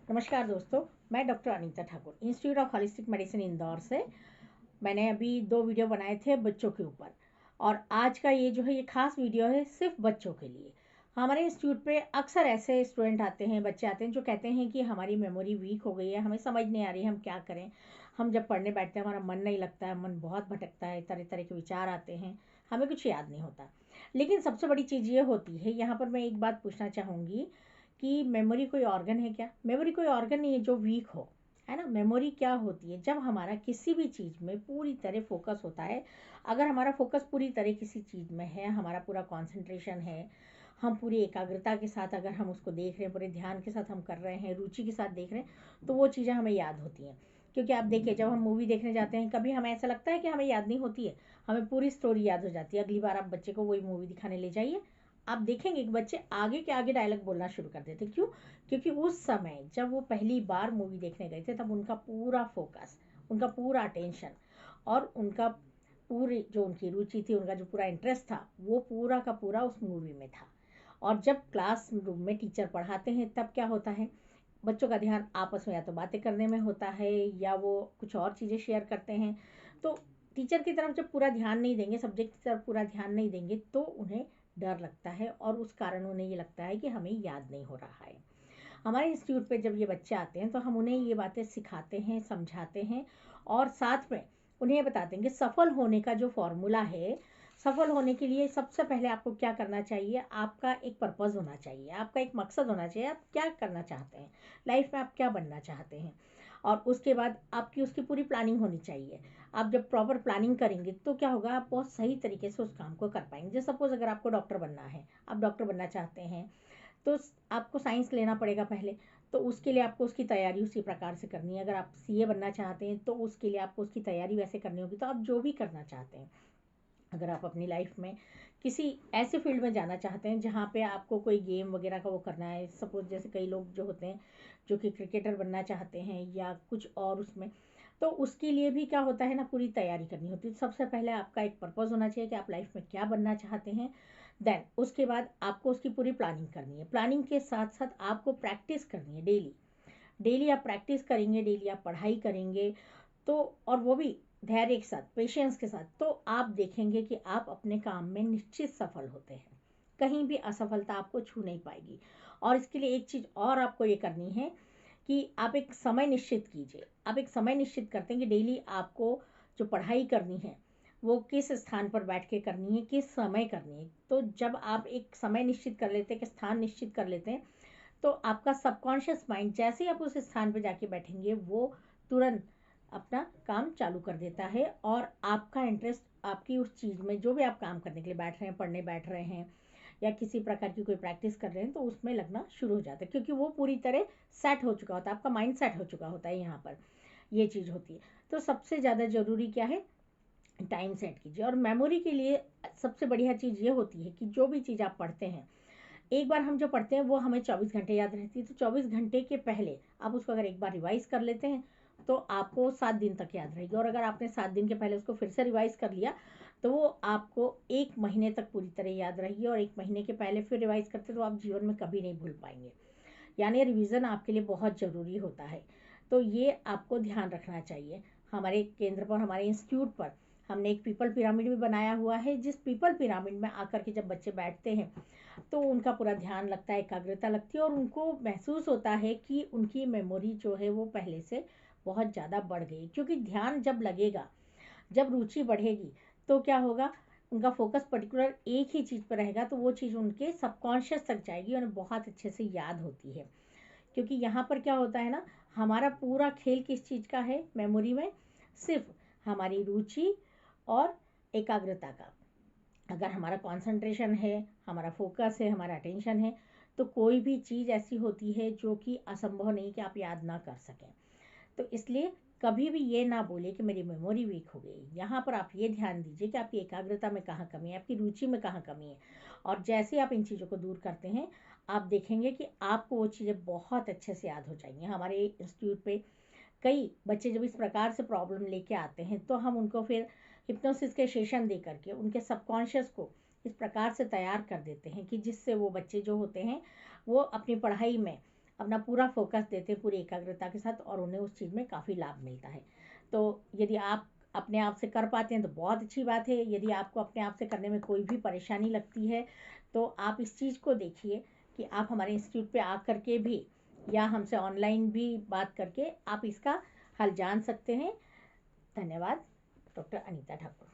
नमस्कार दोस्तों, मैं doctor Anita Thakur, institute of holistic medicine Indore से। मैंने अभी 2 वीडियो बनाए थे बच्चों के ऊपर, और आज का ये जो है ये खास वीडियो है सिर्फ बच्चों के लिए। हमारे इंस्टीट्यूट पे अक्सर ऐसे स्टूडेंट आते हैं, बच्चे आते हैं जो कहते हैं कि हमारी मेमोरी वीक हो गई है, हमें समझ नहीं आ रही हम क्या करें। हम जब पढ़ने बैठते हैं हमारा मन नहीं लगता है, मन बहुत भटकता है, तरह तरह के विचार आते हैं, हमें कुछ याद नहीं होता। लेकिन सबसे बड़ी चीज़ ये होती है, यहाँ पर मैं एक बात पूछना चाहूँगी कि मेमोरी कोई ऑर्गन है क्या? मेमोरी कोई ऑर्गन नहीं है जो वीक हो, है ना। मेमोरी क्या होती है? जब हमारा किसी भी चीज़ में पूरी तरह फोकस होता है। अगर हमारा फोकस पूरी तरह किसी चीज़ में है, हमारा पूरा कंसंट्रेशन है, हम पूरी एकाग्रता के साथ अगर हम उसको देख रहे हैं, पूरे ध्यान के साथ हम कर रहे हैं, रुचि के साथ देख रहे हैं, तो वो चीज़ें हमें याद होती हैं। क्योंकि आप देखिए, जब हम मूवी देखने जाते हैं कभी हमें ऐसा लगता है कि हमें याद नहीं होती है, हमें पूरी स्टोरी याद हो जाती है। अगली बार आप बच्चे को वही मूवी दिखाने ले जाइए, आप देखेंगे कि बच्चे आगे के आगे डायलॉग बोलना शुरू कर देते। क्यों? क्योंकि उस समय जब वो पहली बार मूवी देखने गए थे तब उनका पूरा फोकस, उनका पूरा अटेंशन और उनका पूरी जो उनकी रुचि थी, उनका जो पूरा इंटरेस्ट था, वो पूरा का पूरा उस मूवी में था। और जब क्लास रूम में टीचर पढ़ाते हैं तब क्या होता है, बच्चों का ध्यान आपस में या तो बातें करने में होता है या वो कुछ और चीज़ें शेयर करते हैं। तो टीचर की तरफ जब पूरा ध्यान नहीं देंगे, सब्जेक्ट की तरफ पूरा ध्यान नहीं देंगे, तो उन्हें डर लगता है और उस कारण उन्हें ये लगता है कि हमें याद नहीं हो रहा है। हमारे इंस्टीट्यूट पे जब ये बच्चे आते हैं तो हम उन्हें ये बातें सिखाते हैं, समझाते हैं, और साथ में उन्हें ये बताते हैं कि सफल होने का जो फॉर्मूला है, सफल होने के लिए सबसे पहले आपको क्या करना चाहिए। आपका एक पर्पज़ होना चाहिए, आपका एक मकसद होना चाहिए, आप क्या करना चाहते हैं लाइफ में, आप क्या बनना चाहते हैं। और उसके बाद आपकी उसकी पूरी प्लानिंग होनी चाहिए। आप जब प्रॉपर प्लानिंग करेंगे तो क्या होगा, आप बहुत सही तरीके से उस काम को कर पाएंगे। जैसे सपोज अगर आपको डॉक्टर बनना है, आप डॉक्टर बनना चाहते हैं, तो आपको साइंस लेना पड़ेगा पहले। तो उसके लिए आपको उसकी तैयारी उसी प्रकार से करनी है। अगर आप सीए बनना चाहते हैं तो उसके लिए आपको उसकी तैयारी वैसे करनी होगी। तो आप जो भी करना चाहते हैं, अगर आप अपनी लाइफ में किसी ऐसे फील्ड में जाना चाहते हैं जहाँ पे आपको कोई गेम वगैरह का वो करना है, सपोज जैसे कई लोग जो होते हैं जो कि क्रिकेटर बनना चाहते हैं या कुछ और उसमें, तो उसके लिए भी क्या होता है ना, पूरी तैयारी करनी होती है। तो सबसे पहले आपका एक पर्पज़ होना चाहिए कि आप लाइफ में क्या बनना चाहते हैं। देन उसके बाद आपको उसकी पूरी प्लानिंग करनी है। प्लानिंग के साथ साथ आपको प्रैक्टिस करनी है डेली। डेली आप प्रैक्टिस करेंगे, डेली आप पढ़ाई करेंगे, तो और वो भी धैर्य के साथ, पेशेंस के साथ, तो आप देखेंगे कि आप अपने काम में निश्चित सफल होते हैं। कहीं भी असफलता आपको छू नहीं पाएगी। और इसके लिए एक चीज़ और आपको ये करनी है कि आप एक समय निश्चित कीजिए। आप एक समय निश्चित करते हैं कि डेली आपको जो पढ़ाई करनी है वो किस स्थान पर बैठ के करनी है, किस समय करनी है। तो जब आप एक समय निश्चित कर लेते हैं, एक स्थान निश्चित कर लेते हैं, तो आपका सबकॉन्शियस माइंड जैसे ही आप उस स्थान पर जाके बैठेंगे वो तुरंत अपना काम चालू कर देता है, और आपका इंटरेस्ट आपकी उस चीज़ में, जो भी आप काम करने के लिए बैठ रहे हैं, पढ़ने बैठ रहे हैं या किसी प्रकार की कोई प्रैक्टिस कर रहे हैं, तो उसमें लगना शुरू हो जाता है। क्योंकि वो पूरी तरह सेट हो चुका होता है, आपका माइंड सेट हो चुका होता है। यहाँ पर ये चीज़ होती है। तो सबसे ज़्यादा ज़रूरी क्या है, टाइम सेट कीजिए। और मेमोरी के लिए सबसे बढ़िया चीज़ ये होती है कि जो भी चीज़ आप पढ़ते हैं, एक बार हम जो पढ़ते हैं वो हमें 24 घंटे याद रहती है। तो 24 घंटे के पहले आप उसको अगर एक बार रिवाइज कर लेते हैं तो आपको 7 दिन तक याद रहेगी। और अगर आपने 7 दिन के पहले उसको फिर से रिवाइज कर लिया तो वो आपको 1 महीने तक पूरी तरह याद रहेगी। और 1 महीने के पहले फिर रिवाइज करते तो आप जीवन में कभी नहीं भूल पाएंगे। यानी रिवीजन आपके लिए बहुत ज़रूरी होता है। तो ये आपको ध्यान रखना चाहिए। हमारे केंद्र पर, हमारे इंस्टीट्यूट पर हमने एक पीपल पिरामिड भी बनाया हुआ है, जिस पीपल पिरामिड में आकर के जब बच्चे बैठते हैं तो उनका पूरा ध्यान लगता है, एकाग्रता लगती है, और उनको महसूस होता है कि उनकी मेमोरी जो है वो पहले से बहुत ज़्यादा बढ़ गई। क्योंकि ध्यान जब लगेगा, जब रुचि बढ़ेगी, तो क्या होगा, उनका फोकस पर्टिकुलर एक ही चीज़ पर रहेगा, तो वो चीज़ उनके सबकॉन्शियस तक जाएगी और बहुत अच्छे से याद होती है। क्योंकि यहाँ पर क्या होता है ना, हमारा पूरा खेल किस चीज़ का है मेमोरी में, सिर्फ हमारी रुचि और एकाग्रता का। अगर हमारा कंसंट्रेशन है, हमारा फोकस है, हमारा अटेंशन है, तो कोई भी चीज़ ऐसी होती है जो कि असंभव नहीं कि आप याद ना कर सकें। तो इसलिए कभी भी ये ना बोले कि मेरी मेमोरी वीक हो गई। यहाँ पर आप ये ध्यान दीजिए कि आपकी एकाग्रता में कहाँ कमी है, आपकी रुचि में कहाँ कमी है। और जैसे आप इन चीज़ों को दूर करते हैं, आप देखेंगे कि आपको वो चीज़ें बहुत अच्छे से याद हो जाएंगी। हमारे इंस्टीट्यूट पे कई बच्चे जब इस प्रकार से प्रॉब्लम लेके आते हैं तो हम उनको फिर हिप्नोसिस के सेशन दे करके उनके सबकॉन्शियस को इस प्रकार से तैयार कर देते हैं कि जिससे वो बच्चे जो होते हैं वो अपनी पढ़ाई में अपना पूरा फोकस देते हैं पूरी एकाग्रता के साथ, और उन्हें उस चीज़ में काफ़ी लाभ मिलता है। तो यदि आप अपने आप से कर पाते हैं तो बहुत अच्छी बात है। यदि आपको अपने आप से करने में कोई भी परेशानी लगती है तो आप इस चीज़ को देखिए कि आप हमारे इंस्टीट्यूट पे आकर के भी या हमसे ऑनलाइन भी बात करके आप इसका हल जान सकते हैं। धन्यवाद। डॉक्टर अनीता ठाकुर।